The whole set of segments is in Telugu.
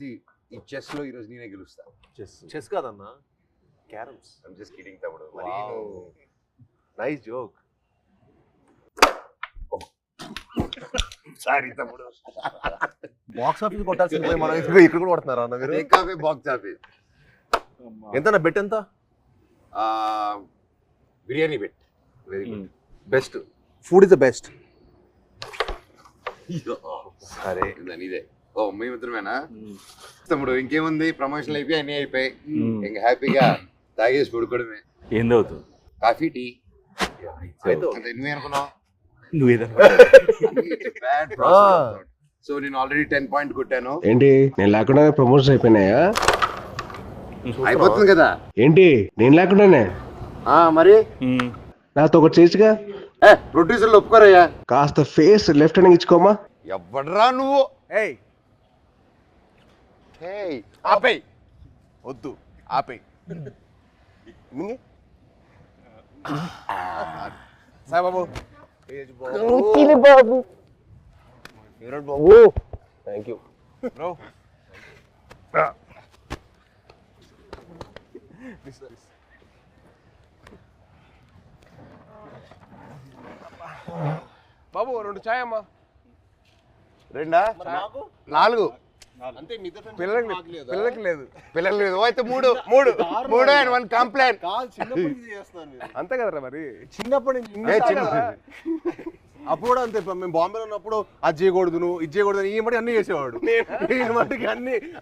ఈ చెస్ లో ఈరోజు నేనే గెలుస్తా. చెస్ కాదన్నా, క్యారమ్స్. ఐమ్ జస్ట్ కిడింగ్ తమ్ముడు. Nice joke. సారీ తమ్ముడు. బాక్స్ ఆఫీస్ కొట్టాల్సింది మనం ఇక్కడ కూడా కొడుతున్నారు అన్న మీరు. Take box office. ఎంత బెట్ ఎంత? Biryani bet. Very good. Best food is the best. సరే ఇదే. ఓ మీ మిత్రమేనా తమ్ముడు? ఇంకేముంది, ప్రమోషన్లు అయిపోయి అన్ని అయిపోయి ఇంకా హ్యాపీగా తాగేసి పడుకోవడమే. ఏం తాగుతావు? Coffee, tea. నువ్వే అనుకున్నావు. సో నేను ఆల్రెడీ 10 పాయింట్ కొట్టాను. ఏంటి నేను లేకుండా ప్రమోషన్ అయిపోయినాయా? అయిపోతుంది కదా. ఏంటి నేను లేకుండానే? మరి నాతో ఒకటి చేయొచ్చుగా. ప్రొడ్యూసర్లు ఒప్పుకోరయ్యా. కాస్త ఫేస్ లెఫ్ట్ హ్యాండ్ ఇచ్చుకోమా. ఎవడరా నువ్వు? ఆపేయ్, వద్దు ఆపేయ్. సాయిబాబు బాబు బాబు థ్యాంక్ యూ బ్రో. బాబు 2 చాయ్ అమ్మా. 2 4 అంతే. పిల్లలకి లేదు. పిల్లలు లేదు. అయితే 3 అండ్ 1 కంప్లైంట్. అంతే కదరా మరి. చిన్నప్పటి అప్పుడు కూడా అంతే. మేము బాంబేలో ఉన్నప్పుడు అది చేయకూడదు, నువ్వు ఇది చేయకూడదు, ఈ మట్టి అన్ని చేసేవాడు. నేను మట్టికి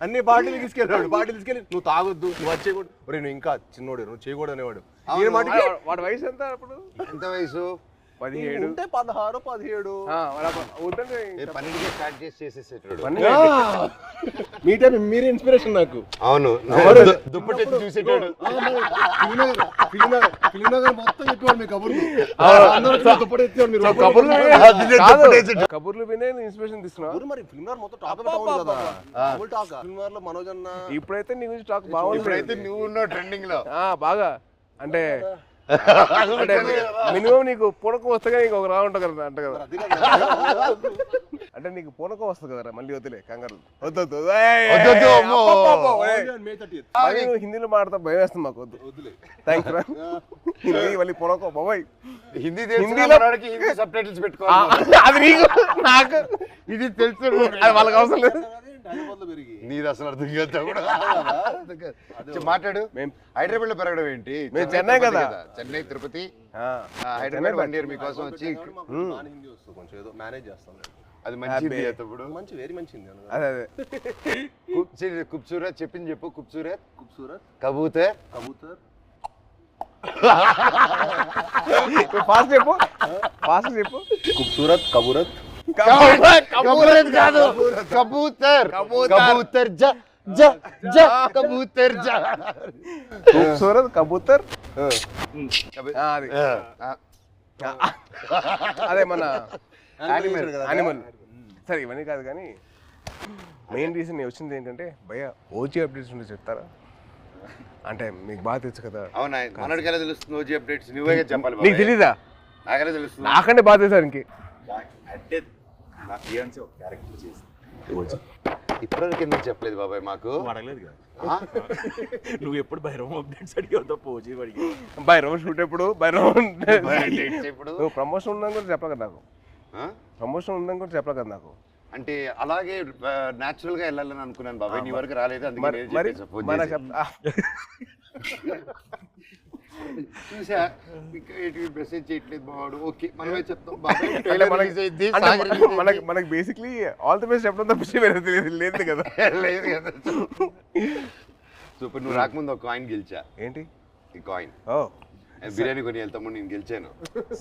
అన్ని పార్టీలు తీసుకెళ్ళేవాడు. పార్టీలు తీసుకెళ్ళి నువ్వు తాగొద్దు, నువ్వు అది చేయకూడదు, నువ్వు ఇంకా చిన్నోడు, నువ్వు చేయకూడదు అనేవాడు. ఈయన మట్టికి వాడి వయసు ఎంత అప్పుడు? ఎంత వయసు? 17 ఉంటే 16 17. పన్నెండుకే స్టార్ట్ చేసేసేటాడు. మీ టైం మీరే ఇన్స్పిరేషన్ నాకు. అవును, దుప్పటి చూసేటాడు. కబుర్లు వినే ఇన్స్పిరేషన్ తీసుకున్నావు. మరి ఫిల్మ్ మొత్తం టాక్ కదా. ఫిల్మ్ లో మనోజ్ అన్న ఇప్పుడైతే నీ గురించి టాక్ బాగుంది. ఇప్పుడైతే నువ్వు ఉన్నావు ట్రెండింగ్ లో బాగా. అంటే మినిమం నీకు పూనకం వస్తే నీకు ఒక రావు ఉంటుంది కదా అంట కదా. అంటే నీకు పూనకం వస్తుంది కదరా. మళ్ళీ వద్దులే కంగారు. వద్దు హిందీలో మాట్లాడతా భయం వేస్తుంది మాకు. వద్దులే థ్యాంక్స్ రా. హిందీ మళ్ళీ పూనకం బాబాయ్. హిందీలో సబ్ టైటిల్స్ పెట్టుకోవాలి. అది నీకు నాకు ఇది తెలుసు, అది వాళ్ళకి అవసరం లేదు. నీది అసలు అర్థం కాదు కూడా. మాట్లాడు. హైదరాబాద్ లో పెరగడం ఏంటి? మేము చెన్నై కదా. చెన్నై, తిరుపతి, హైదరాబాద్ 1 year మీకోసం వచ్చి కొంచెం ఏదో మేనేజ్ చేస్తాం. అది మంచిది తప్పుడు. మంచి వెరీ మంచిది. అదే ఖూబ్సూరత్ చెప్పింది చెప్పు. ఖూబ్సూరత్ కబూతర్ ఫాస్ట్ చెప్పు. ఖూబ్సూరత్ కబూరత్ కాదు, కబూతర్ కబూతర్ ఖూబ్సూరత్ కబూతర్. అదే మన యానిమల్. సరే ఇవన్నీ కాదు కానీ మెయిన్ రీజన్ నేను వచ్చింది ఏంటంటే భయ్యా ఓజీ అప్డేట్స్ ఉంటే చెప్తారా? అంటే మీకు బాగా తెలుసు కదా. అవునా, మనోడికి ఎలా తెలుస్తుంది ఓజీ అప్డేట్స్? నువ్వే చెప్పాలి. నీకు తెలీదా? నాకెలా తెలుస్తుంది? నాకంటే బాగా తెలుసు ఇంకే. అంటే నా ఫియాన్సీ ఒక క్యారెక్టర్ చేసింది. ఇప్పటివరకు ఎందుకు చెప్పలేదు బాబాయ్ మాకు? అడగలేదు కదా. నువ్వు ఎప్పుడు భైరవం అప్డేట్స్ అడిగావు తప్ప ఓజీ అడిగి. భైరవం షూట్ ఎప్పుడు? భైరవం ఇప్పుడు నువ్వు ప్రమోషన్ ఉందని కూడా చెప్పలే కదా నాకు. ప్రమోషన్ ఉందని కూడా చెప్పలే కదా నాకు. అంటే అలాగే న్యాచురల్ గా వెళ్ళాలని అనుకున్నాను బాబాయ్. నీ వరకు రాలేదు. చూసా మెసేజ్ చేయట్లేదు బావాడు. ఓకే మనమే చెప్తాం మనకి బేసిక్లీ ఆల్ ది బెస్ట్ చెప్పడం తప్ప లేదు కదా. లేదు కదా. సూపర్. నువ్వు రాకముందు ఒక కాయిన్ గెలిచా. ఏంటి ఈ కాయిన్? బిర్యానీ కొని వెళ్తాము, నేను గెలిచాను.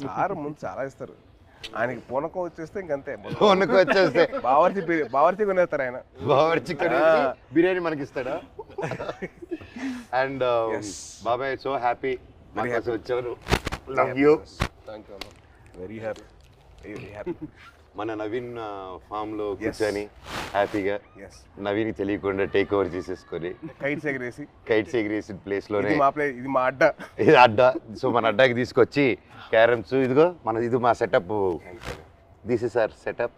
సార్ ముందు చాలా ఇస్తారు. ఆయనకి పూనకం వచ్చేస్తే ఇంకంతే. పూనకం వచ్చేస్తే బావర్చి కొనేస్తారు ఆయన. బావర్చి బిర్యానీ మనకి ఇస్తాడా? అండ్ బాబాయ్ సో హ్యాపీ వచ్చారు. Love you. Very happy. మన నవీన్ ఫామ్ లో కూర్చొని హ్యాపీగా నవీన్ తెలియకుండా టేక్ ఓవర్ చేసేసుకొని కైట్స్ ఎగిరేసి ప్లేస్ లోనే ఇది మా అడ్డా. ఇది అడ్డా. సో మన అడ్డాకి తీసుకొచ్చి క్యారమ్స్, ఇదిగో ఇది మా setup. This is our setup.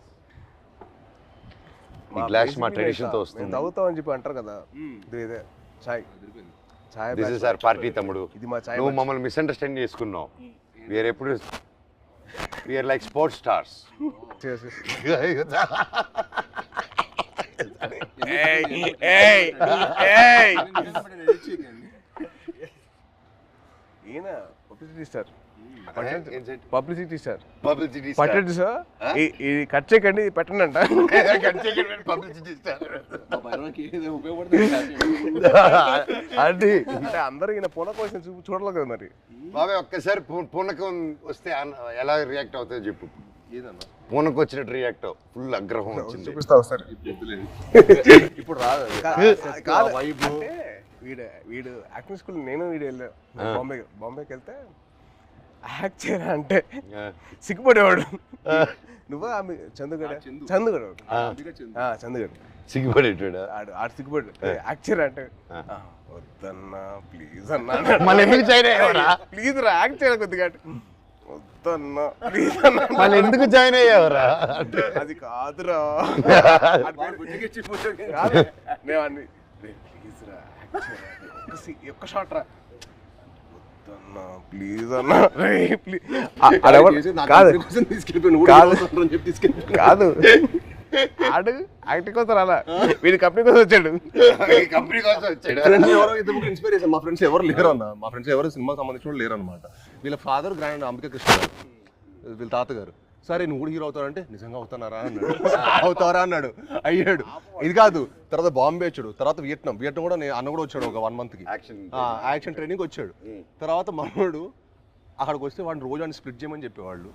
ఈ గ్లాస్ మా ట్రెడిషన్తో మేము వస్తుంది. తాగుతామని చెప్పి అంటారు కదా, ఇదే చాయ్ చాయ్ దిస్ ఇస్ అవర్ పార్టీ తమ్ముడు. ఇది మా చాయ్ నువ్వు మమ్మల్ని మిస్అండర్స్టాండ్ చేసుకున్నావు. వీఆర్ ఎప్పుడు వీఆర్ లైక్ స్పోర్ట్స్ స్టార్స్. ఈయన publicity star, publicity star publicity పట్టండి సార్, ఇది కట్ చేయకండి, ఇది పెట్టండి అంట. పబ్లిసిటీ స్టార్ అంటే అందరూ ఈయన పూనకం వచ్చిన చూడలేదు కదా మరి. బాబాయ్ ఒక్కసారి పూనకం వస్తే ఎలా రియాక్ట్ అవుతుందో చెప్పు. ఏదన్నా పూనకం వచ్చినట్టు రియాక్ట్ అవ్వు. ఫుల్ అగ్రహం వచ్చింది. చూపిస్తా ఒకసారి. ఇప్పుడు రాదు కాదు. అంటే వీడు యాక్టింగ్ స్కూల్ నేను వీడు వెళ్ళాను బాంబేకి వెళ్తే యాక్ట్ చేయరా అంటే సిగ్గుపడేవాడు. నువ్వు ఆమె చందుగడ సిగ్గుపడేటాడు. ఆడు సిగ్గుపడు. యాక్ట్ చేయరా అంటే వద్దన్నా ప్లీజ్ అన్నా. మళ్ళీ ఎందుకు జాయిన్ అయ్యావరా? ప్లీజ్ రా యాక్ట్ చేయాలి కొద్దిగా. వద్దన్నా ప్లీజ్ అన్నా. మళ్ళీ ఎందుకు జాయిన్ అయ్యావరా? అది కాదురా. నేను అన్ని ప్లీజ్ రా ఒక్క షాట్ రా, వద్దన్నా ప్లీజ్ అన్నా ప్లీజ్. కాదు ఆడు యాక్టింగ్ కోసం రాలా, వీడి కంపెనీ కోసం వచ్చాడు. కంపెనీ కోసం వచ్చాడు. ఇన్స్పిరేషన్ మా ఫ్రెండ్స్ ఎవరు లేరు అన్న, మా ఫ్రెండ్స్ ఎవరు సినిమాకి సంబంధించిన లేరు అనమాట. వీళ్ళ ఫాదర్ గ్రాండ్ అంబికా కృష్ణ గారు, వీళ్ళ తాతగారు. సరే నువ్వు కూడా హీరో అవుతావంటే నిజంగా అవుతానారా అన్నాడు. అవుతారా అన్నాడు. అయ్యాడు. ఇది కాదు, తర్వాత బాంబే వచ్చాడు, తర్వాత వియట్నాం కూడా అన్న కూడా వచ్చాడు ఒక 1 month యాక్షన్ ట్రైనింగ్ వచ్చాడు. తర్వాత మనోడు అక్కడికి వస్తే వాడిని రోజు అని స్ప్లిట్ చేయమని చెప్పేవాళ్ళు.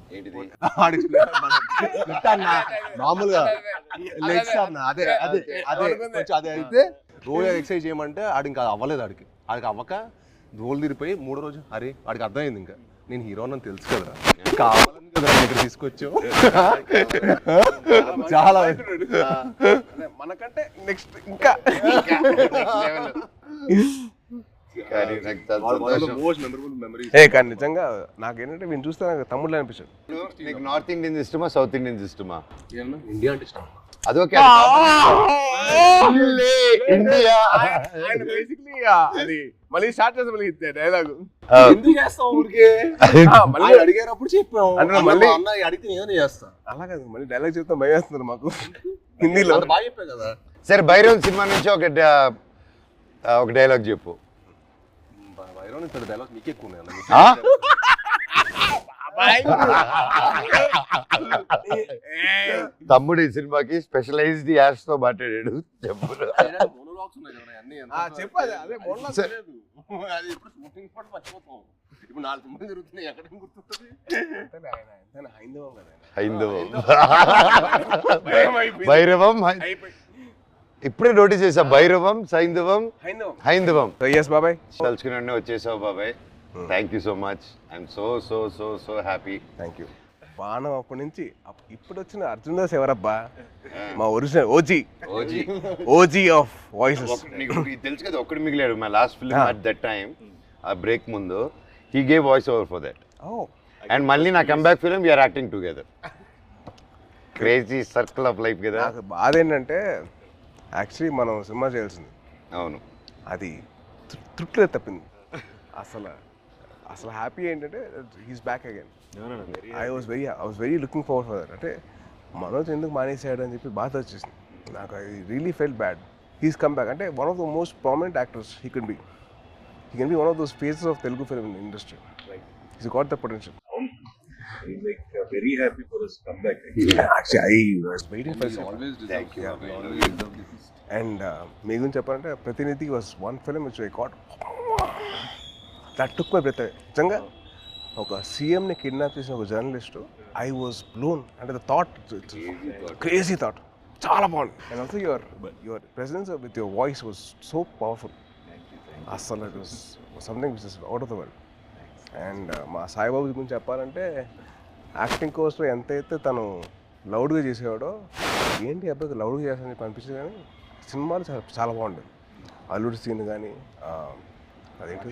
మామూలుగా లెగ్స్ అన్న అదే అదే అదే అదే అయితే రోజు ఎక్సర్సైజ్ చేయమంటే ఆడికి ఇంకా అవ్వలేదు. ఆడికి అవ్వక రోల్ తిరిగిపోయి 3వ రోజు అరే వాడికి అర్థమైంది ఇంకా నేను హీరో అని తెలుసు కదా, కావాలని కదా ఇక్కడ తీసుకొచ్చావు. చాలా మనకంటే నెక్స్ట్ ఇంకా కానీ నిజంగా నాకేంటంటే వీళ్ళు చూస్తే నాకు తమ్ముళ్ళు అనిపించాడు. నీకు నార్త్ ఇండియన్స్ ఇష్టమా సౌత్ ఇండియన్స్ ఇష్టమా? ఇండియా అంటే ఇష్టం. అదొకే అది మళ్ళీ స్టార్ట్ చేస్తాం మళ్ళీ డైలాగ్ అడిగారప్పుడు చెప్పాం మళ్ళీ అడిగితే ఏమైనా చేస్తా. అలా కాదు, మళ్ళీ డైలాగ్ చెప్తాం భయం వేస్తున్నారు మాకు హిందీలో. బాగా చెప్పా కదా. సరే భైరవ్ సినిమా నుంచి ఒక డైలాగ్ చెప్పు. డైలాగ్ నీకు ఎక్కువ తమ్ముడు ఈ సినిమాకి స్పెషలైజ్డ్ యాడ్స్ తో మాట్లాడాడు. చెప్పు. చెప్పాలి అదే ఇప్పుడు 4 సినిమాలు జరుగుతున్నాయి, ఎక్కడ గుర్తుంటుంది? హైందవం భైరవం ఇప్పుడే నోటీస్ చేసా. భైరవం హైందవం. బాబాయ్ తలుచుకుని వచ్చేసావు బాబాయ్. Thank you so much. I'm so so so so happy. Thank you. బాణం అప్పటి నుంచి ఇప్పుడు వచ్చిన అర్జున్ దాస్ ఎవరబ్బా, మా ఒరిజినల్ ఓజీ ఆఫ్ వాయిసెస్. నీకు తెలుసు కదా, ఒక్కడు మిగిలాడు. My last film at that time, ఆ బ్రేక్ ముందు he gave voice over for that. And మళ్ళీ నా comeback film we're acting together. Crazy circle of life కదా. నాకు బాధ ఏంటంటే యాక్చువల్లీ మనం సినిమా చేయాల్సింది. అవును, అది తృప్తిలో తప్పింది. అసలు హ్యాపీ ఏంటంటే he's back again. I was very looking forward for that. అంటే మనోజ్ ఎందుకు మానేసాడు అని చెప్పి బాధ వచ్చేసింది నాకు. I really felt bad. He's come back. అంటే one of the most prominent actors he can be one of those faces of Telugu film industry. He's got the potential. Like very happy for his comeback. Actually, I was waiting for this. Always Thank you. And మీ గురించి చెప్పాలంటే Prathinidhi was one film which I got that took my breath. నిజంగా ఒక సీఎంని కిడ్నాప్ చేసిన ఒక జర్నలిస్టు, ఐ వాజ్ బ్లోన్. అంటే ద థాట్, క్రేజీ థాట్, చాలా బాగుంది. And also your presence with your voice was so powerful. అసలు it was something which is out of the world. And మా సాయిబాబు గురించి చెప్పాలంటే యాక్టింగ్ కోర్స్లో ఎంతైతే తను లౌడ్గా చేసేవాడో, ఏంటి అబ్బాయి లౌడ్గా చేస్తానని చెప్పి అనిపించింది. కానీ సినిమాలు చాలా బాగుండేది. అల్లుడి సీన్ కానీ అదేంటి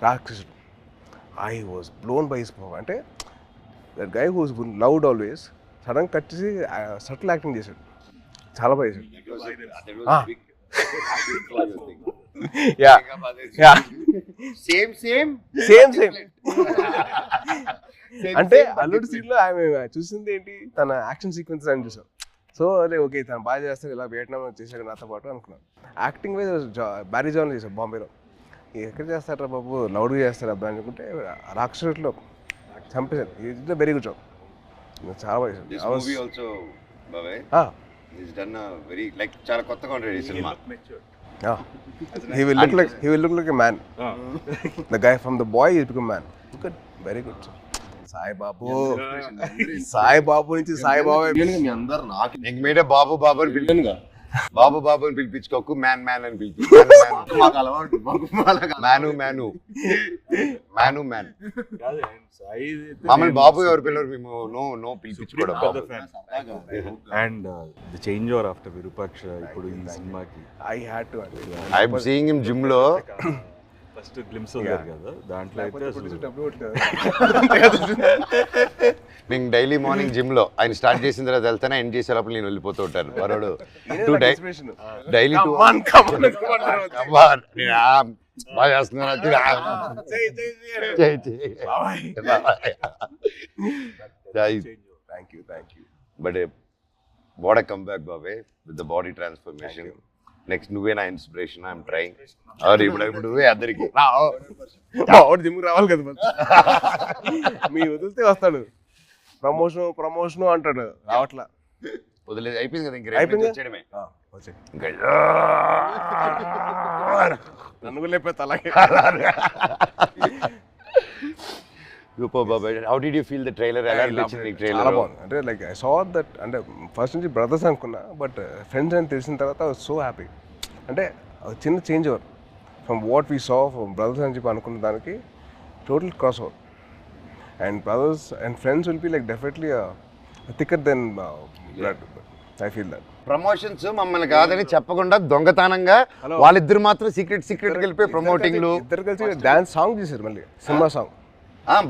Rakshasudu, I was blown by his power. అంటే that guy who's loud always sudden cut చేసి సటిల్ యాక్టింగ్ చేశాడు. చాలా బాగా చేశాడు. యా యా సేమ్ సేమ్ అంటే అల్లుడు సీన్ లో ఆమె చూసింది ఏంటి, తన యాక్షన్ సీక్వెన్స్ అని చూసాం. సో అదే ఓకే తను బాగా చేస్తాడు, ఇలా వియట్నాం చేశాడు నాతో పాటు అనుకున్నాను. యాక్టింగ్ వైజ్ బ్యారీ జాన్ చేశాడు బాంబేలో. ఎక్కడ చేస్తారా బాబు, లౌడ్గా చేస్తాడు అబ్బాయి అనుకుంటే రాక్షసులో చంపేశాడు. ఇట్స్ వెరీ గుడ్ జాబ్, చాలా బాగా చేశాడు. చాలా కొత్తగా ఉంటుంది ఈ cinema. He will look like a man. The guy from the boy is become man. Good, very good. Sai Babu నుంచి సాయి బాబు మీ అందరు నాకు ఇంక మీరే బాబు బాబు అని పిలిచానుగా. బాబు బాబు అని పిలిపించుకోకు, మ్యాన్ మ్యాన్ అని పిలిపి. మాకు అలవాటు, మ్యాను మ్యాను మ్యాను మ్యాన్. మమ్మల్ని బాబు ఎవరు పిల్లలు, మేము నో పిలిపించుకోవడం. And the change over after Virupaksha ఇప్పుడు ఈ సినిమాకి I had to I'm seeing him gym లో. ఫస్ట్ గ్లిమ్స్ వదిలారు కదా, దాంట్లో అయితే మేము డైలీ మార్నింగ్ జిమ్ లో ఆయన స్టార్ట్ చేసిన తర్వాత వెళ్తానే, ఎండ్ చేసేటప్పుడు నేను వెళ్ళిపోతూ ఉంటాను. వరుడు డైలీ బాగా చేస్తున్నారు. But what a comeback బాబే with the body transformation. Next నువ్వే నా ఇన్స్పిరేషన్. I'm trying. ఇప్పుడు నువ్వే అందరికి జిమ్ రావాలి కదా, మీ వదిలితే వస్తాడు. ప్రమోషన్ అంటాడు, రావట్లా. వదిలేదు, అయిపోయింది కదా. ఇంక అయిపోయింది, వచ్చేయడమే. నన్ను కూడా లేకపోతే అలాగే. సూపర్ బాబాయ్. How did you feel the trailer? ఎలా అనిపించింది నీకు ట్రైలర్? చాలా బాగుంది. అంటే లైక్ ఐ సా దట్, అంటే ఫస్ట్ నుంచి బ్రదర్స్ అనుకున్నా, బట్ ఫ్రెండ్స్ అని తెలిసిన తర్వాత ఐ వాజ్ సో హ్యాపీ. అంటే చిన్న change over from what we saw from brothers అని చెప్పి అనుకున్న దానికి total cross over. And brothers and friends will be like definitely thicker then blood. I feel that. Promotions మమ్మల్ని కాదని చెప్పకుండా దొంగతనంగా వాళ్ళిద్దరు మాత్రం సీక్రెట్ వెళ్ళిపోయి ప్రమోటింగ్లు. ఇద్దరు కలిసి డాన్స్ సాంగ్ చేశారు, మళ్ళీ సినిమా సాంగ్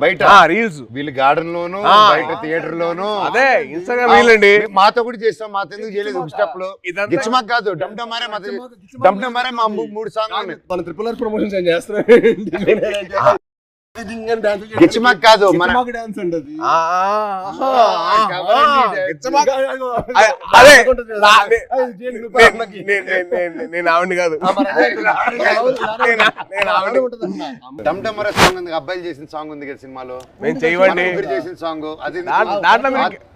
బయట రీల్స్, వీళ్ళు గార్డెన్ లోను, బయట థియేటర్ లోను. అదే ఇన్స్టాగ్రామ్ రీల్ అండి. మాతో కూడా చేస్తాం, మాతో ఎందుకు చేయలేదు? స్టెప్ లో గిచ్చమాక్ కాదు, డమ్డమారే మా 3 సాంగ్ మన ట్రిపుల్ ఆర్ ప్రమోషన్స్ ఏం చేస్తున్నారు? గిచ్చమాక్ కాదు, మన డాన్స్ అంటది. నేను ఆవిడ కాదు, డమ్డమరే సాంగ్ ఉంది, అబ్బాయిలు చేసిన సాంగ్ ఉంది కదా సినిమాలో. మేము చేయవండి చేసిన సాంగ్ అది.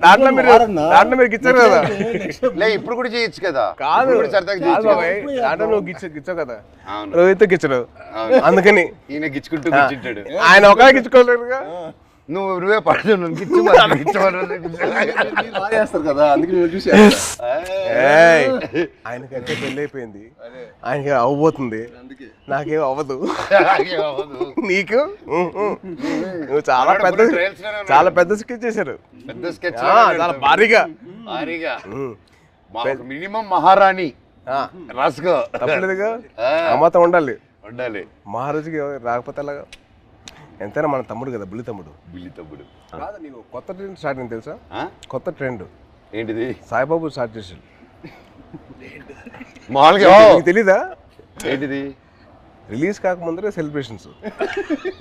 దాంట్లో మీరు గిచ్చారు కదా. లే, ఇప్పుడు కూడా చేయొచ్చు కదా. కాదు సరదాగా దాంట్లో నువ్వు గిచ్చావు కదా, రోహిత్ గిచ్చడు. అందుకని ఈయన గిచ్చుకుంటూ గిచ్చింటాడు. ఆయన ఒక గిచ్చుకోలేరుగా. నువ్వే పడుతున్నావు చేస్తారు కదా, అందుకే నేను చూసి. ఆయనకైతే పెళ్ళి అయిపోయింది, ఆయనకి అవ్వబోతుంది, నాకేం అవ్వదు. నీకు నువ్వు చాలా పెద్ద స్కెచ్ చేశారు, పెద్ద స్కెచ్, చాలా భారీగా. మినిమం మహారాణి రాసుకో, తప్పలేదుగా. అమ్మతో ఉండాలి. మహారాజుకి రాకపోతే అలాగా. ఎంతైనా మన తమ్ముడు కదా, బుల్లి తమ్ముడు. కాదు, నీకు కొత్త ట్రెండ్ స్టార్ట్ అయింది తెలుసా? కొత్త ట్రెండ్ ఏంటిది? సాయిబాబు స్టార్ట్ చేశాడు. మామూలుగా తెలీదా? ఏంటిది? రిలీజ్ కాకముందరే celebrations,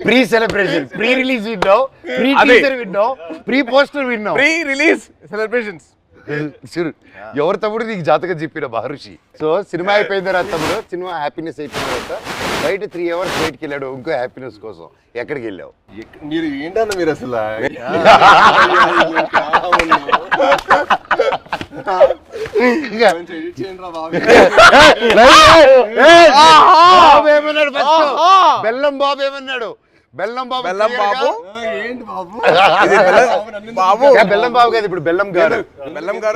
pre celebration, pre release విన్నావు, ప్రీ టీజర్ విన్నావు, ప్రీ పోస్టర్ విన్నావు, ప్రీ రిలీజ్ సెలబ్రేషన్స్. ఎవరు తమ్ముడు నీకు జాతకం చెప్పిన మహర్షి. సో సినిమా అయిపోయిన తర్వాత తమ్ముడు, సినిమా హ్యాపీనెస్ అయిపోయిన తర్వాత బయట 3 hours బయటకి వెళ్ళాడు ఇంకో హ్యాపీనెస్ కోసం. ఎక్కడికి వెళ్ళావు? మీరు ఏంటన్నా మీరు అసలు బెల్లం బాబు ఏమన్నాడు? బెల్లం బాబు ఏంటి బాబు? బాబు బెల్లం బాబు కాదు, ఇప్పుడు బెల్లం గారు.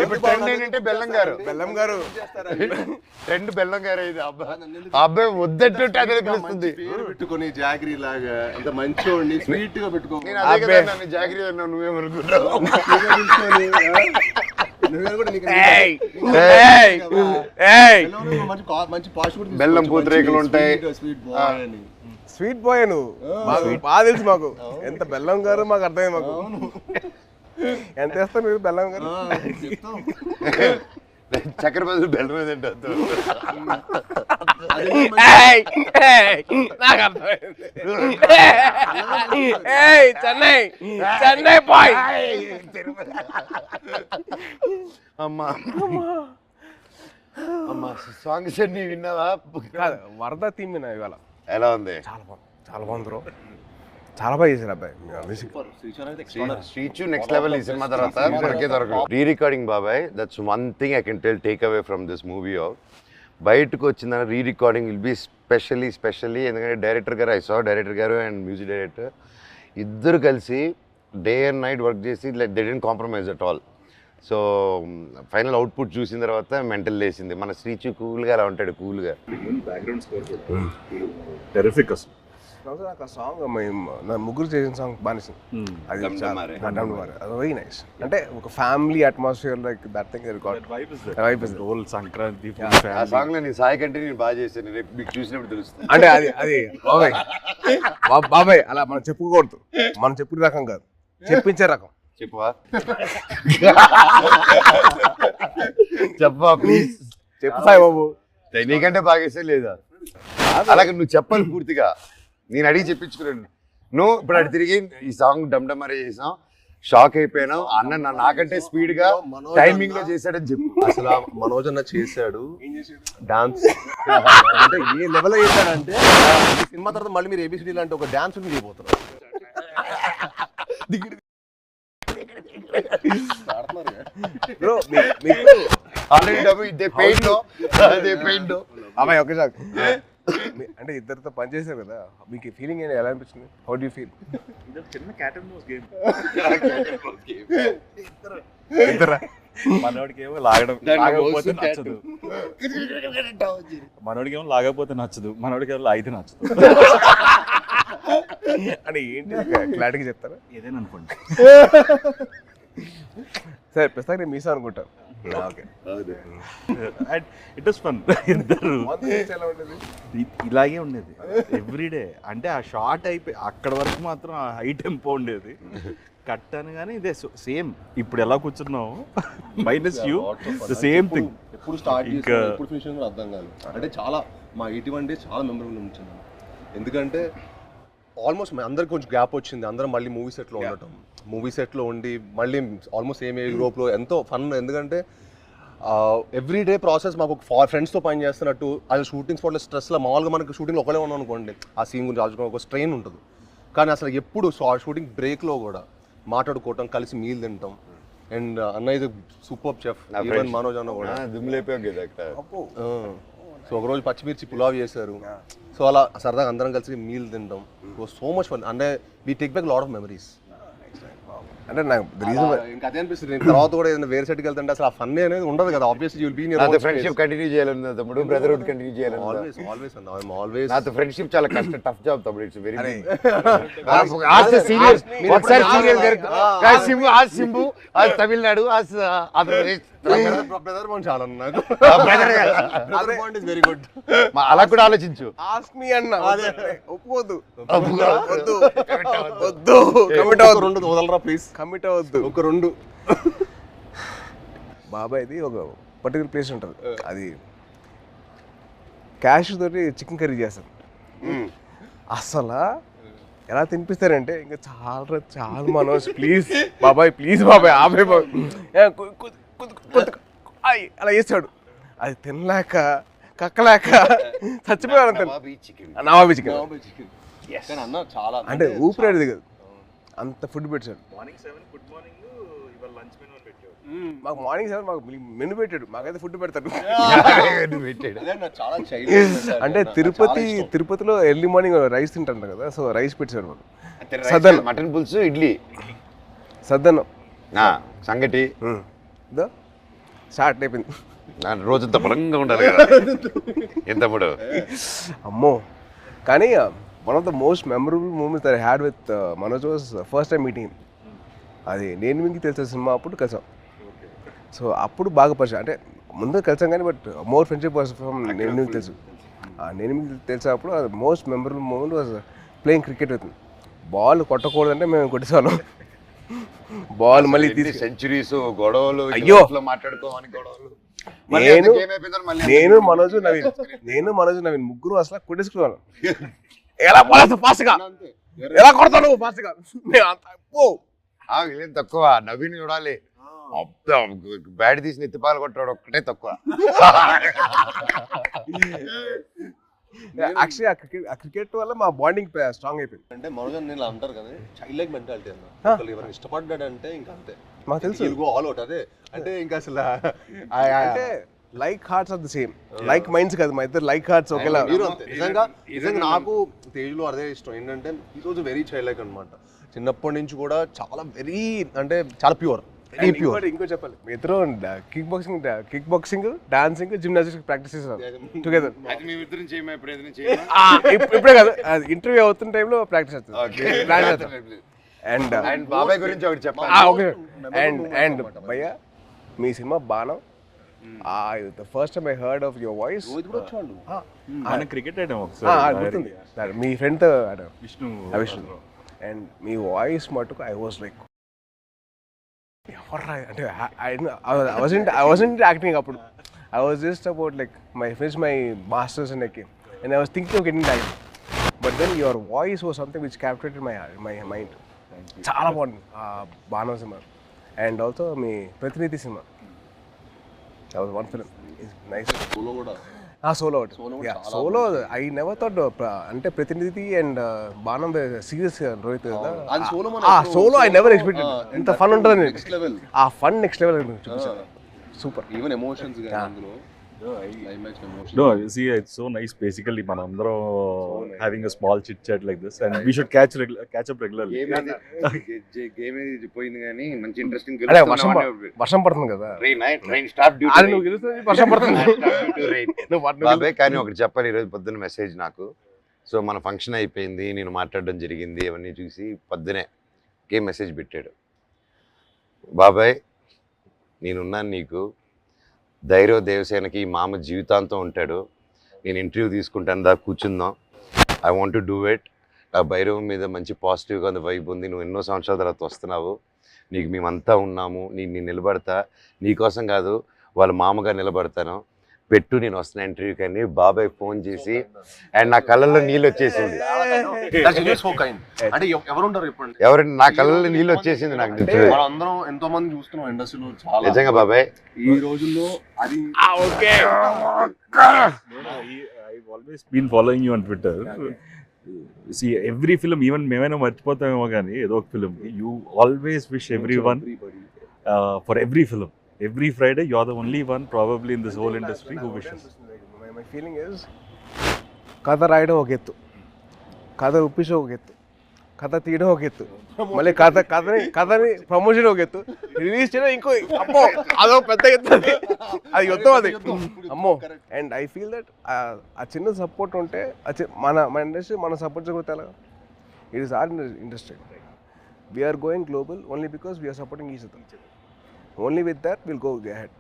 ఇప్పుడు ట్రెండ్ ఏంటంటే బెల్లం గారు. ట్రెండ్ బెల్లం గారు. ఇది అబ్బాయి వద్దంటుంటే అదే పిలుస్తుంది. పేరు పెట్టుకొని జాగిరి లాగా అంత మంచోడిని స్వీట్ గా పెట్టుకో. నేను అదే కదా నన్ను జాగిరి అన్నావు, నువ్వేమనుకుంటావు? బెల్లం పూతరేకులు ఉంటాయి. స్వీట్ బాయ్ నువ్వు, మాకు బాగా తెలుసు. మాకు ఎంత బెల్లం గారు మాకు అర్థమైంది. మాకు ఎంత వేస్తారు మీరు బెల్లం గారు? చక్కెర బదులు బెల్లం మీద తింటారు. నాకు అర్థమైంది. చెన్నై చెన్నై బాయ్. అమ్మా అమ్మా సాంగ్స్ అన్ని విన్నావా? కాదు వరద థీమ్ విన్నా ఇవాళ. ఎలా ఉంది? చాలా బాగుంది బ్రో. చాలా బాగా చేశారు అబ్బాయి మ్యూజిక్. శ్రీచు నెక్స్ట్ లెవెల్ ఈ సినిమా తర్వాత మనకే దొరకదు. రీ రికార్డింగ్ బాబాయ్, that's one thing I can take away from this movie. బయటకు వచ్చిందని re recording will be specially ఎందుకంటే డైరెక్టర్ గారు, డైరెక్టర్ గారు అండ్ మ్యూజిక్ డైరెక్టర్ ఇద్దరు కలిసి డే అండ్ నైట్ వర్క్ చేసి they didn't compromise at all. So final output చూసిన తర్వాత మెంటల్ లేసింది. మన శ్రీచు కూల్గా అలా ఉంటాడు, కూల్గా. బ్యాక్గ్రౌండ్ స్కోర్ కూడా టెరిఫిక్ అసలు. నాకు ఆ సాంగ్ నా ముగ్గురు చేసిన సాంగ్ బానిసింది. అది వెరీ నైస్. అంటే ఒక family atmosphere like that thing record role Sankranti ఆ సాంగ్ లో నేను సాయి కంటే నేను బాగా చేశాను. రేపు మీకు చూసినప్పుడు తెలుస్తుంది. అంటే అది బాబాయ్ అలా మనం చెప్పుకోకూడదు. మనం చెప్పుకునే రకం కాదు, చెప్పించే రకం. చెప్పవా? చెప్పవా ప్లీజ్? చెప్పు సాయి బాబు. నీకంటే బాగా చేసే లేదా? అలాగే నువ్వు చెప్పాలి పూర్తిగా. నేను అడిగి చెప్పించుకున్నాను. నువ్వు ఇప్పుడు అటు తిరిగి ఈ సాంగ్ డమ్డమరే చేసాం, షాక్ అయిపోయినావు. అన్న నాకంటే స్పీడ్ గా టైమింగ్ లో చేశాడని చెప్పు. అసలు మనోజ్ అన్న చేశాడు డాన్స్. అంటే ఏ లెవెల్ చేశాడంటే సినిమా తర్వాత మళ్ళీ మీరు ఏబిసిడి లాంటి ఒక డాన్స్ మీరు చేయబోతున్నారు. బ్రో అమ్మాయి ఒకే సార్ అంటే ఇద్దరితో పనిచేశారు కదా, మీకు ఫీలింగ్ ఏంటి? ఎలా అనిపించింది? How do you feel? చిన్న క్యాట్ అండ్ మౌస్ గేమ్. ఇద్దరా? మనోడికేమో లాగకపోతే నచ్చదు, మనోడికేమో లాగకపోతే నచ్చదు, మనోడికేమో లాగితే నచ్చదు. అంటే ఏంటి క్లారిటీగా చెప్తారా? ఏదైనా అనుకోండి. సరే ప్రస్తుతానికి మీసా అనుకుంటాను. Okay, it was fun. ఇద్దరు ఎలా ఉండేది? ఇలాగే ఉండేది ఎవ్రీడే. అంటే ఆ షార్ట్ అయిపోయి అక్కడ వరకు మాత్రం హై టెంపో ఉండేది. కట్ అని కానీ ఇదే సేమ్ ఇప్పుడు ఎలా కూర్చున్నావు minus you the same thing. ఎప్పుడు స్టార్ట్ చేసి ఎప్పుడు ఫినిష్ కూడా అర్థం కాదు. అంటే చాలా మా 81 days చాలా మెమరబుల్ ఉంచింది. ఎందుకంటే ఆల్మోస్ట్ అందరికి కొంచెం గ్యాప్ వచ్చింది. అందరం మళ్ళీ మూవీ సెట్లో ఉండటం, మూవీ సెట్లో ఉండి మళ్ళీ ఆల్మోస్ట్ సేమ్ ఏజ్ గ్రూప్లో ఎంతో ఫన్. ఎందుకంటే ఎవ్రీడే ప్రాసెస్ మాకు ఫ్రెండ్స్తో పని చేస్తున్నట్టు. అది షూటింగ్ స్పాట్లో స్ట్రెస్లో మామూలుగా మనకు షూటింగ్లో ఒకటే ఉన్నాం అనుకోండి, ఆ సీన్ గురించి ఆలోచుకోవడం ఒక స్ట్రెయిన్ ఉంటుంది. కానీ అసలు ఎప్పుడు షూటింగ్ బ్రేక్లో కూడా మాట్లాడుకోవటం, కలిసి మీల్ తింటాం. అండ్ అన్న ఇది సూపర్ చెఫ్, ఈవెన్ మనోజ్ అన్న కూడా సో ఒకరోజు పచ్చిమిర్చి పులావ్ చేశారు. సో అలా సరదాగా అందరం కలిసి మీల్ తింటాం. So much fun. అంటే we take back lot of memories. అంటే నాకు రీజన్ ఇంకా అదే అనిపిస్తుంది. తర్వాత కూడా ఏదైనా వేరే సెట్కి వెళ్తుంటే అసలు ఆ ఫన్ అనేది ఉండదు కదా. Obviously you will be in your friendship continue చేయాలన్నా తమ్ముడు, బ్రదర్హుడ్ కంటిన్యూ చేయాలన్నా. ఆల్వేస్ అన్న, ఐ యామ్ ఆల్వేస్. నాతో ఫ్రెండ్షిప్ చాలా కష్టం, టఫ్ జాబ్ తమ్ముడు. It's very serious. ఒకసారి సీరియస్ సింబు, ఆ సింబు, ఆ తమిళనాడు, ఆ ఆంధ్రప్రదేశ్. బ్రదర్ బాండ్ చాలా నాకు. Brother bond is very good. అలా కూడా ఆలోచించు. ఆస్క్ మీ అన్న. ఒప్పుకోవద్దు, రెండు వదలరా ప్లీజ్. కమిట్ అవ్వద్దు. ఒక రెండు. బాబాయ్ది ఒక పర్టికులర్ ప్లేస్ ఉంటుంది, అది క్యాష్ తోటి చికెన్ కర్రీ చేస్తారు. అసలు ఎలా తినిపిస్తారంటే ఇంకా చాలా మనోజ్ ప్లీజ్ బాబాయ్, ప్లీజ్ బాబాయ్ ఆపే బాబాయ్ అలా చేస్తాడు. అది తినలేక కక్కలేక చచ్చిపోయాడు. నవాబీ చికెన్ అన్న చాలా అంటే ఊపిరాడు దిగదు, అంత ఫుడ్ పెట్టాడు. మార్నింగ్ 7 గుడ్ మార్నింగ్, ఇవాళ లంచ్ మెనూ అని పెట్టాడు. మాకు మార్నింగ్ 7 మాకు మెనూ పెట్టాడు, మాకైతే ఫుడ్ పెడతాడు. చాలా అంటే తిరుపతిలో ఎర్లీ మార్నింగ్ రైస్ తింటారు కదా, సో రైస్ పెట్టాడు మాకు. సద్దన్నం, మటన్ పులుసు, ఇడ్లీ, సద్దన్నం, సంగటి స్టార్ట్ అయిపోయింది. రోజంతా బలంగా ఉండాలి కదా ఎంత తమ్ముడు. అమ్మో. కానీ one of the most memorable moments that I had with Manoj was first time meeting. అది నేను మీకు తెలిసిన సినిమా అప్పుడు కలిసాం. సో అప్పుడు బాగా పరిచయం, అంటే ముందు కలిసాం కానీ but more friendship was from నేను మీకు తెలుసు. నేను మీకు తెలిసినప్పుడు అది most memorable moment was playing cricket with. Ball కొట్టకూడదంటే మేము కొట్టేసాను. బాల్ మళ్ళీ సెంచరీస్, గొడవలు, అయ్యో మాట్లాడుకోమని గొడవలు. నేను మనోజ్ నవీన్ ముగ్గురు అసలు కొట్టేసుకున్నాను. ఎలా పోలేదు ఫాస్ట్గా, ఎలా కొడతావు నువ్వు ఫాస్ట్గా. ఏం తక్కువ నవీన్ చూడాలి, బ్యాట్ తీసి ఎత్తిపాలు కొట్టాడు ఒక్కటే తక్కువ. యాక్చువల్లీ ఆ క్రికెట్ వల్ల మా బాండింగ్ స్ట్రాంగ్ అయిపోయింది. అంటే మనోజ్ నేను అంటారు కదా చైల్డ్ లైక్ మెంటాలిటీ అన్న. ఎవరైనా ఇష్టపడ్డాడంటే ఇంకా అంతే, మాకు తెలుసు ఆల్ అవుట్. అదే అంటే ఇంకా అసలు అంటే like hearts are the same, like minds కదా మా ఇద్దరు లైక్ హార్ట్స్ ఒకేలా. మీరు అంతే. నిజంగా నాకు తేజ్లో అదే ఇష్టం ఏంటంటే ఈరోజు వెరీ చైల్డ్ లైక్ అనమాట. చిన్నప్పటి నుంచి కూడా చాలా వెరీ అంటే చాలా ప్యూర్. ఇంకో చెప్పాలి, మీ ఇద్దరు kick boxing dancing gymnastics practice చేస్తారు టుగెదర్. ఇప్పుడే కాదు, ఇంటర్వ్యూ అవుతున్న టైంలో ప్రాక్టీస్ అవుతుంది. అండ్ బాబాయ్ గురించి ఒకటి చెప్పాలి. ఓకే. అండ్ భయ్య మీ సినిమా Baanam, the first time I heard of your voice, cricket ఆడాం ఒకసారి, గుర్తుంది మీ ఫ్రెండ్తో ఆడాం విష్ణు. అండ్ మీ వాయిస్ మటుకు ఐ వాజ్ లైక్ అంటే I wasn't acting అప్పుడు. I was just about like my masters and like, and I was thinking of getting that, but then your voice was something which captured my mind. చాలా బాగుంది బాణం సినిమా. అండ్ ఆల్సో మీ ప్రతినిధి cinema, that was one film. It's nice. Solo కూడా సోలో ఐ నెవర్ థాట్ అంటే ప్రతినిధి అండ్ బాణం సీరియస్ రోహిత్ కదా. సోలో ఐ నెవర్ ఎక్స్పెక్టెడ్ ఇంత ఫన్ ఉంటుంది. ఆ ఫన్ నెక్స్ట్ లెవెల్ చూపించారు. సూపర్. ఈవెన్ ఎమోషన్స్ గాని అందులో climax emotion. No, see, it's so nice. Basically, manandro having a small chit chat like this, and we should catch up regularly. Game ఏది పోయింది కానీ మంచి ఇంట్రెస్టింగ్. అదే వర్షం పడుతుంది కదా, వర్షం పడుతుంది. బాబాయ్ కానీ ఒకటి చెప్పాలి, ఈరోజు పొద్దున్న మెసేజ్ నాకు. సో మన ఫంక్షన్ అయిపోయింది, నేను మాట్లాడడం జరిగింది, అవన్నీ చూసి పొద్దునే గేమ్ మెసేజ్ పెట్టాడు. బాబాయ్ నేనున్నాను నీకు, ధైర్య దేవసేనకి మామ జీవితాంతం ఉంటాడు, నేను ఇంటర్వ్యూ తీసుకుంటాను, దా కూర్చుందాం, I want to do it. ఆ భైరవం మీద మంచి పాజిటివ్గా ఉంది, వైబ్ ఉంది, నువ్వు ఎన్నో సంవత్సరాల తర్వాత వస్తున్నావు, నీకు మేమంతా ఉన్నాము, నేను నిలబడతా, నీకోసం కాదు వాళ్ళ మామగా నిలబడతాను, పెట్టు నేను వస్తున్నా ఇంటర్వ్యూ. కానీ బాబాయ్ ఫోన్ చేసి అండ్ నా కళ్ళల్లో నీళ్ళు వచ్చేసింది. అంటే ఎవరు ఉంటారు చెప్పండి, ఎవరంటే నా కళ్ళల్లో నీళ్ళు వచ్చేసింది నాకు. అందరం ఎంతో మంది చూస్తున్నాం ఇండస్ట్రీలో చాలా. నిజంగా బాబాయ్ ఈ రోజుల్లో అది I've always been following you on Twitter. See, every film, even మేమైనా మర్చిపోతామేమో కానీ ఏదో ఒక film, you always wish everyone for every film. Every Friday, you're the only one probably in this whole industry who wishes. My feeling is, కథ రాయడం ఒక ఎత్తు, కథ ఒప్పించడం ఒక ఎత్తు, కథ తీయడం ఒక ఎత్తు, మళ్ళీ కథని ప్రమోషన్ ఒక ఎత్తు, రిలీజ్ చేయడం ఇంకో అమ్మో అదో పెద్ద ఎత్తు, అది యుద్ధం అది అమ్మో. అండ్ ఐ ఫీల్ దట్ ఆ చిన్న సపోర్ట్ ఉంటే మన ఇండస్ట్రీ మన సపోర్ట్ చేయకపోతే ఎలా? It is our industry. We're going global only because we're supporting each other. Only with that will go ahead.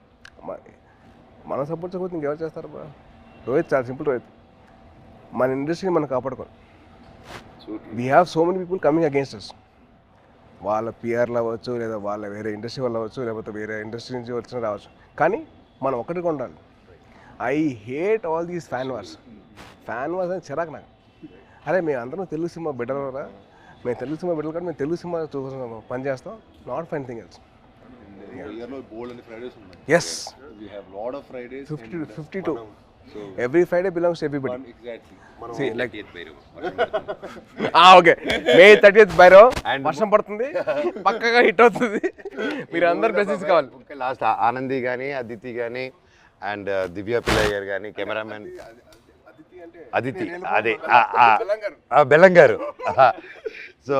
మనం సపోర్ట్ చేయకపోతే ఇంకెవరు చేస్తారు బా? రోహిత్ చాలా సింపుల్. రోహిత్ మన ఇండస్ట్రీని మనం కాపాడుకోవాలి. We have so many people coming against us. వాళ్ళ పిఆర్లు అవ్వచ్చు, లేదా వాళ్ళ వేరే ఇండస్ట్రీ వాళ్ళు అవ్వచ్చు, లేకపోతే వేరే ఇండస్ట్రీ నుంచి వచ్చిన రావచ్చు, కానీ మనం ఒకటిగా ఉండాలి. I hate all these fan wars అని చిరాకు నాకు. అరే మేము అందరం తెలుగు సినిమా బిడ్డలరా, మేము తెలుగు సినిమా బిడ్డలు కానీ మేము తెలుగు సినిమా పని చేస్తాం, not fine thing else. Yes, we have lot of Fridays, 52. So every Friday belongs to everybody. Exactly. See, like okay, May 30th Bhairav, వర్షం పడుతుంది, పక్కగా హిట్ అవుతుంది, మీరు అందరు బ్లెస్సింగ్స్ కావాలి. లాస్ట్ ఆనంది కానీ, అదితి కానీ, అండ్ దివ్య పిల్లయ్య గారు కానీ, కెమెరామెన్ అదితి, అదే బెల్లంగారు. సో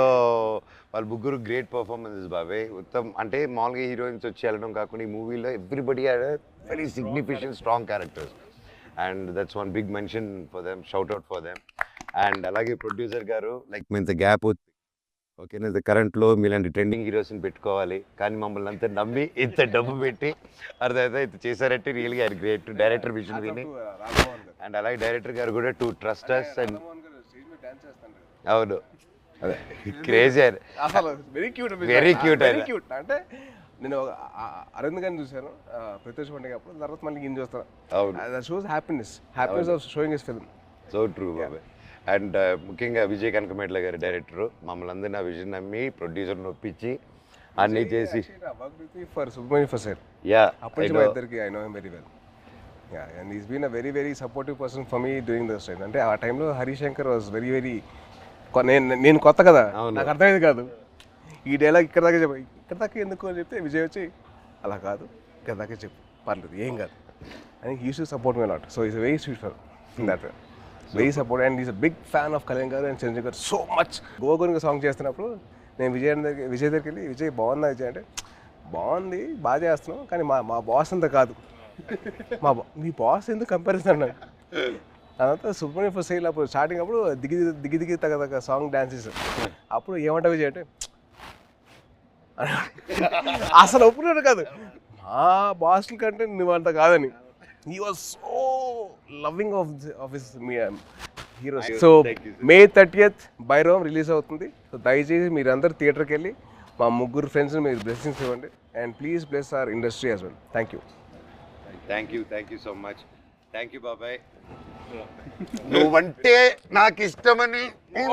వాళ్ళు ముగ్గురు గ్రేట్ పర్ఫార్మెన్సెస్ బాబాయ్. ఉత్తమ్ అంటే మామూలుగా హీరోయిన్స్ వచ్చి వెళ్ళడం కాకుండా ఈ మూవీలో everybody had very significant strong characters, and that's one big mention for them, shout out for them. And అలాగే ప్రొడ్యూసర్ గారు లైక్ మీ ఇంత గ్యాప్ అవుతుంది, ఓకేనా, కరెంట్లో మీలాంటి ట్రెండింగ్ హీరోస్ని పెట్టుకోవాలి, కానీ మమ్మల్ని అంతా నమ్మి ఇంత డబ్బు పెట్టి అర్థమైతే ఇంత చేశారంటే రియల్గా ఆయన గ్రేట్. డైరెక్టర్ విజన్ విని, అండ్ అలాగే డైరెక్టర్ గారు కూడా టు ట్రస్ట్ అస్. అండ్ అవును, అదే క్రేజీ, అసలు వెరీ క్యూట్ వెరీ క్యూట్. అంటే నేను అరవింద్ గారిని చూశాను ప్రత్యక్ష పండుగ అప్పుడు, తర్వాత మళ్ళీ ఈయన చూస్తాను. అవును. That shows happiness of showing his film. So true బాబాయ్. అండ్ ముఖ్యంగా విజయ్ కనకమేట్ల గారి డైరెక్టర్ మమ్మల్ని అందరినీ ఆ విజన్ నమ్మి ప్రొడ్యూసర్ నొప్పించి అన్నీ చేసి for Subrahmanyam for sir yeah అప్పటి నుంచి మా ఇద్దరికి I know him very well. Yeah and is been a very very supportive person for me during those time. అంటే ఆ టైంలో హరిశంకర్ వాజ్ వెరీ వెరీ, నేను కొత్త కదా, నాకు అర్థమైంది కాదు ఈ డైలాగ్ ఇక్కడ దాకా చెప్పు, ఇక్కడ దాకా ఎందుకు అని చెప్తే విజయ్ వచ్చి అలా కాదు ఇక్కడ దాకా చెప్పు పర్లేదు ఏం కాదు అని he uses to support me lot. So is very sweet for that very support and is a big fan of Kalyan గారు అండ్ చంద్రజీ గారు సో మచ్. గోగునికి సాంగ్ చేస్తున్నప్పుడు నేను విజయ్ దగ్గరికి వెళ్ళి విజయ్ బాగుందా విజయ్ అంటే, బాగుంది బాగా చేస్తున్నాం కానీ మా బాస్ అంతా కాదు, మీ బాస్ ఎందుకు కంపారిజన్ అన్నాడు. అదంతా సుబ్రహ్మణ్యం ఫర్ సేల్ అప్పుడు స్టార్టింగ్ అప్పుడు దిగి తగ్గ సాంగ్ డాన్సెస్ అప్పుడు ఏమంటా విజయ్ అంటే అసలు ఒప్పుకున్నాడు కాదు, మా బాస్ల కంటే నువ్వంత కాదని. He was so loving of his heroes. So May 30th Bhairavam release అవుతుంది. సో దయచేసి మీరందరూ థియేటర్కి వెళ్ళి మా ముగ్గురు ఫ్రెండ్స్ని మీరు బ్లెస్సింగ్స్ ఇవ్వండి and please bless our industry as well. Thank you so much. Thank you బాబాయ్. నువ్వంటే నాకు ఇష్టమని యూ.